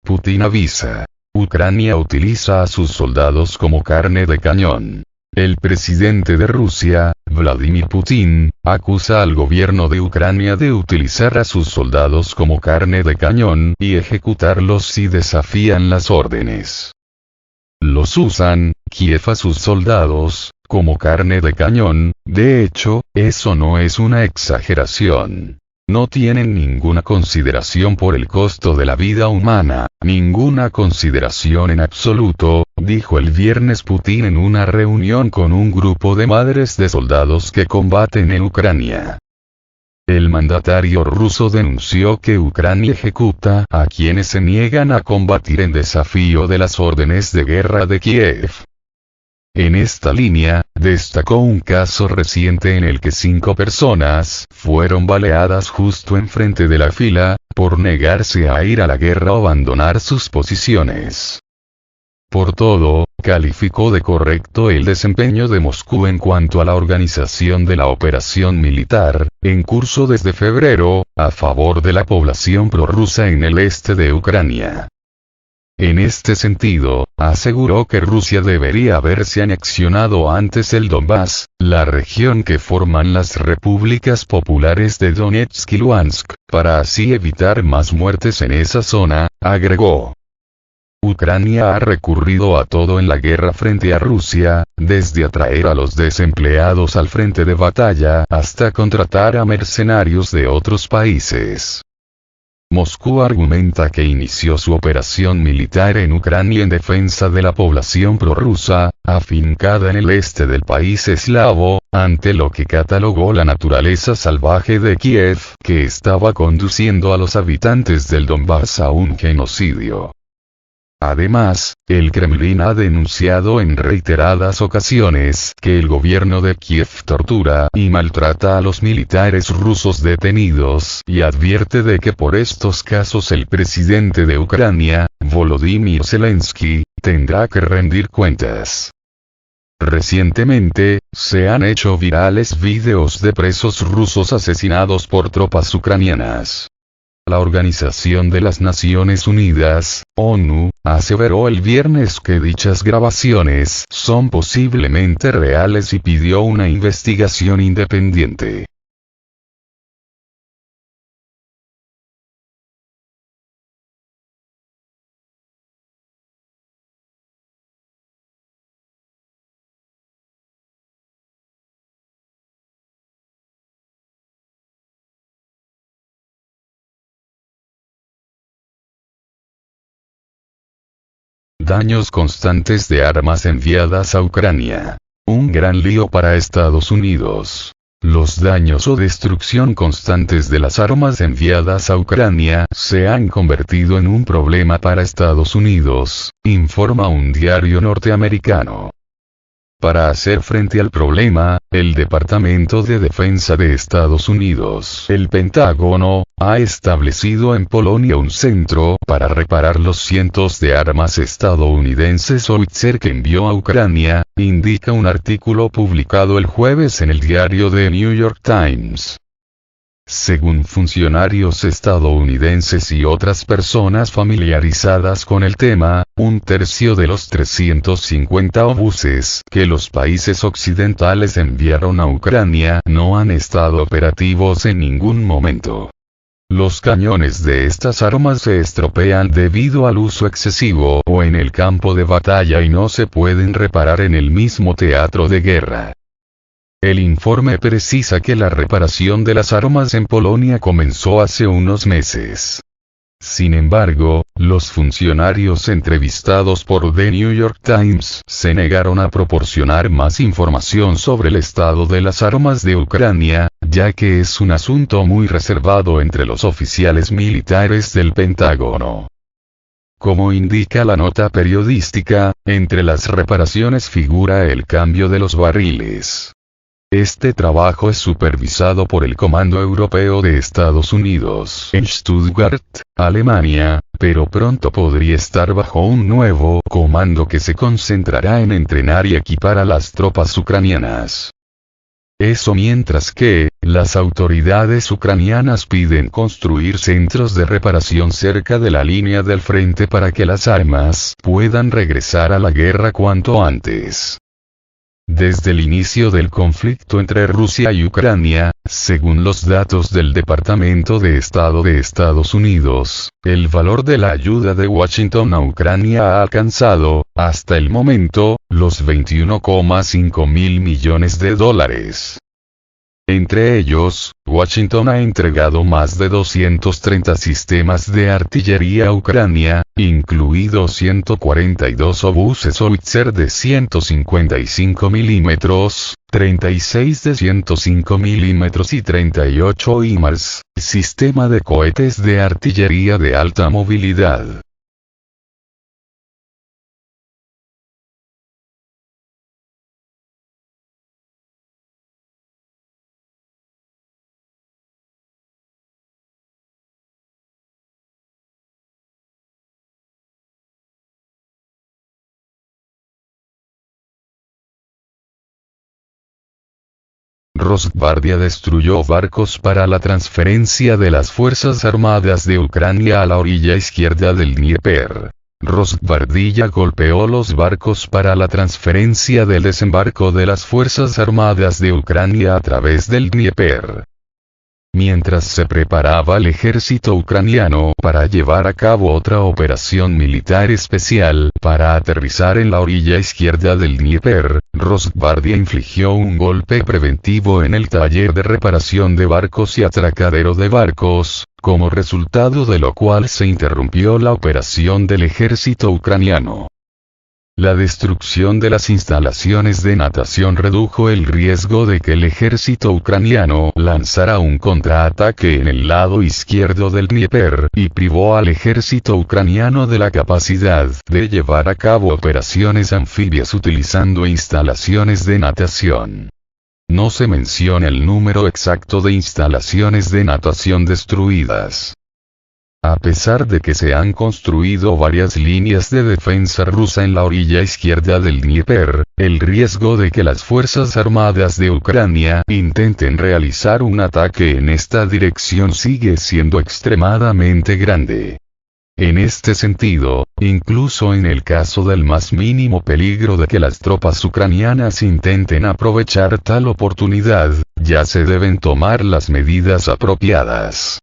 Putin avisa. Ucrania utiliza a sus soldados como carne de cañón. El presidente de Rusia, Vladimir Putin, acusa al gobierno de Ucrania de utilizar a sus soldados como carne de cañón y ejecutarlos si desafían las órdenes. Los usan, Kiev a sus soldados, como carne de cañón. De hecho, eso no es una exageración. No tienen ninguna consideración por el costo de la vida humana, ninguna consideración en absoluto, dijo el viernes Putin en una reunión con un grupo de madres de soldados que combaten en Ucrania. El mandatario ruso denunció que Ucrania ejecuta a quienes se niegan a combatir en desafío de las órdenes de guerra de Kiev. En esta línea, destacó un caso reciente en el que 5 personas fueron baleadas justo enfrente de la fila, por negarse a ir a la guerra o abandonar sus posiciones. Por todo, calificó de correcto el desempeño de Moscú en cuanto a la organización de la operación militar, en curso desde febrero, a favor de la población prorrusa en el este de Ucrania. En este sentido, aseguró que Rusia debería haberse anexionado antes el Donbass, la región que forman las repúblicas populares de Donetsk y Luhansk, para así evitar más muertes en esa zona, agregó. Ucrania ha recurrido a todo en la guerra frente a Rusia, desde atraer a los desempleados al frente de batalla hasta contratar a mercenarios de otros países. Moscú argumenta que inició su operación militar en Ucrania en defensa de la población prorrusa, afincada en el este del país eslavo, ante lo que catalogó la naturaleza salvaje de Kiev, que estaba conduciendo a los habitantes del Donbass a un genocidio. Además, el Kremlin ha denunciado en reiteradas ocasiones que el gobierno de Kiev tortura y maltrata a los militares rusos detenidos y advierte de que por estos casos el presidente de Ucrania, Volodymyr Zelensky, tendrá que rendir cuentas. Recientemente, se han hecho virales videos de presos rusos asesinados por tropas ucranianas. La Organización de las Naciones Unidas, ONU, aseveró el viernes que dichas grabaciones son posiblemente reales y pidió una investigación independiente. Daños constantes de armas enviadas a Ucrania. Un gran lío para Estados Unidos. Los daños o destrucción constantes de las armas enviadas a Ucrania se han convertido en un problema para Estados Unidos, informa un diario norteamericano. Para hacer frente al problema, el Departamento de Defensa de Estados Unidos, el Pentágono, ha establecido en Polonia un centro para reparar los cientos de armas estadounidenses Howitzer que envió a Ucrania, indica un artículo publicado el jueves en el diario The New York Times. Según funcionarios estadounidenses y otras personas familiarizadas con el tema, un tercio de los 350 obuses que los países occidentales enviaron a Ucrania no han estado operativos en ningún momento. Los cañones de estas armas se estropean debido al uso excesivo o en el campo de batalla y no se pueden reparar en el mismo teatro de guerra. El informe precisa que la reparación de las armas en Polonia comenzó hace unos meses. Sin embargo, los funcionarios entrevistados por The New York Times se negaron a proporcionar más información sobre el estado de las armas de Ucrania, ya que es un asunto muy reservado entre los oficiales militares del Pentágono. Como indica la nota periodística, entre las reparaciones figura el cambio de los barriles. Este trabajo es supervisado por el Comando Europeo de Estados Unidos en Stuttgart, Alemania, pero pronto podría estar bajo un nuevo comando que se concentrará en entrenar y equipar a las tropas ucranianas. Eso mientras que, las autoridades ucranianas piden construir centros de reparación cerca de la línea del frente para que las armas puedan regresar a la guerra cuanto antes. Desde el inicio del conflicto entre Rusia y Ucrania, según los datos del Departamento de Estado de Estados Unidos, el valor de la ayuda de Washington a Ucrania ha alcanzado, hasta el momento, los 21,5 mil millones de dólares. Entre ellos, Washington ha entregado más de 230 sistemas de artillería a Ucrania, incluidos 142 obuses Howitzer de 155 milímetros, 36 de 105 milímetros y 38 HIMARS, sistema de cohetes de artillería de alta movilidad. Rosgvardia destruyó barcos para la transferencia de las Fuerzas Armadas de Ucrania a la orilla izquierda del Dnieper. Rosgvardia golpeó los barcos para la transferencia del desembarco de las Fuerzas Armadas de Ucrania a través del Dnieper. Mientras se preparaba el ejército ucraniano para llevar a cabo otra operación militar especial para aterrizar en la orilla izquierda del Dnieper, Rosgvardia infligió un golpe preventivo en el taller de reparación de barcos y atracadero de barcos, como resultado de lo cual se interrumpió la operación del ejército ucraniano. La destrucción de las instalaciones de natación redujo el riesgo de que el ejército ucraniano lanzara un contraataque en el lado izquierdo del Dnieper y privó al ejército ucraniano de la capacidad de llevar a cabo operaciones anfibias utilizando instalaciones de natación. No se menciona el número exacto de instalaciones de natación destruidas. A pesar de que se han construido varias líneas de defensa rusa en la orilla izquierda del Dnieper, el riesgo de que las Fuerzas Armadas de Ucrania intenten realizar un ataque en esta dirección sigue siendo extremadamente grande. En este sentido, incluso en el caso del más mínimo peligro de que las tropas ucranianas intenten aprovechar tal oportunidad, ya se deben tomar las medidas apropiadas.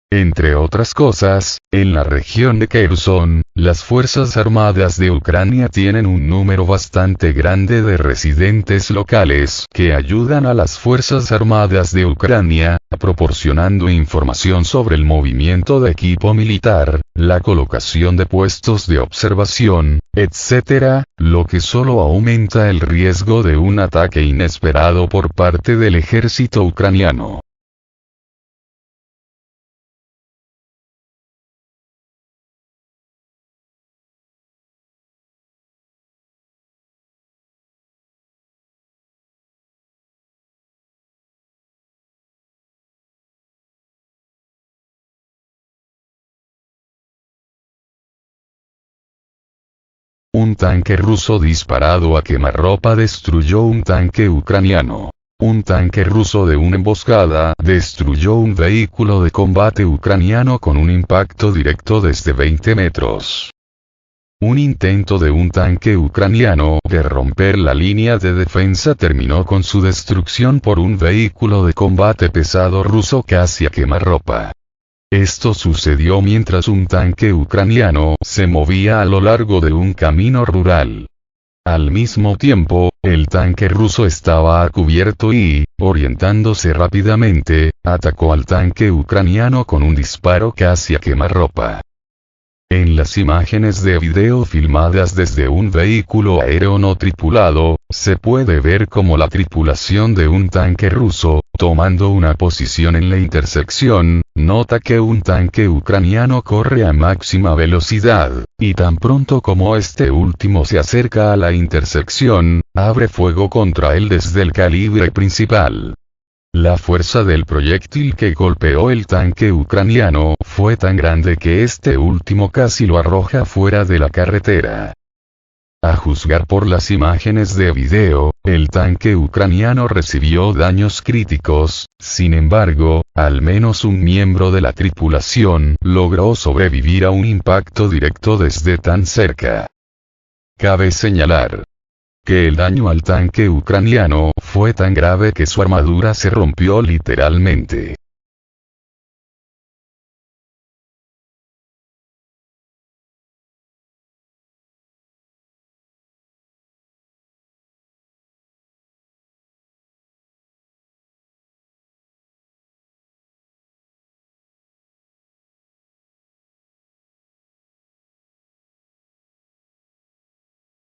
Entre otras cosas, en la región de Kherson, las Fuerzas Armadas de Ucrania tienen un número bastante grande de residentes locales que ayudan a las Fuerzas Armadas de Ucrania, proporcionando información sobre el movimiento de equipo militar, la colocación de puestos de observación, etc., lo que solo aumenta el riesgo de un ataque inesperado por parte del ejército ucraniano. Un tanque ruso disparado a quemarropa destruyó un tanque ucraniano. Un tanque ruso de una emboscada destruyó un vehículo de combate ucraniano con un impacto directo desde 20 metros. Un intento de un tanque ucraniano de romper la línea de defensa terminó con su destrucción por un vehículo de combate pesado ruso casi a quemarropa. Esto sucedió mientras un tanque ucraniano se movía a lo largo de un camino rural. Al mismo tiempo, el tanque ruso estaba a cubierto y, orientándose rápidamente, atacó al tanque ucraniano con un disparo casi a quemarropa. En las imágenes de video filmadas desde un vehículo aéreo no tripulado, se puede ver cómo la tripulación de un tanque ruso, tomando una posición en la intersección, nota que un tanque ucraniano corre a máxima velocidad, y tan pronto como este último se acerca a la intersección, abre fuego contra él desde el calibre principal. La fuerza del proyectil que golpeó el tanque ucraniano fue tan grande que este último casi lo arroja fuera de la carretera. A juzgar por las imágenes de video, el tanque ucraniano recibió daños críticos, sin embargo, al menos un miembro de la tripulación logró sobrevivir a un impacto directo desde tan cerca. Cabe señalar que el daño al tanque ucraniano fue tan grave que su armadura se rompió literalmente.